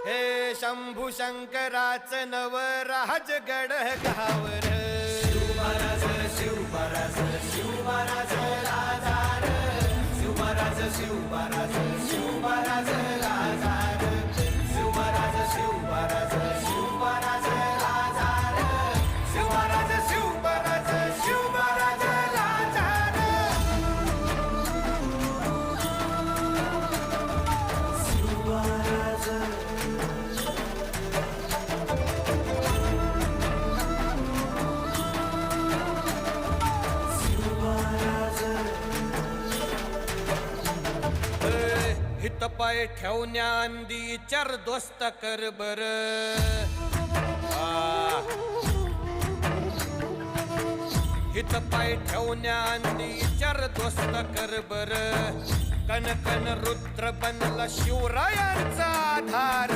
हे शंभू शंकराच नवराज गड गावर शिवमहाराज शिवमहाराज शिवमहाराज राजार शिवमहाराज शिवमहाराज शिवमहाराज राजार शिवमहाराज शिवमहाराज शिवमहाराज राजार शिवमहाराज शिवमहाराज शिवमहाराज राजार शिवमहाराज हित पाय ठेवण्याआंदी चार दोस्त कर बर हित पाय ठेवण्याआंदी चार दोस्त कर बर कन कन रुद्र बनला शिवरायांचा आधार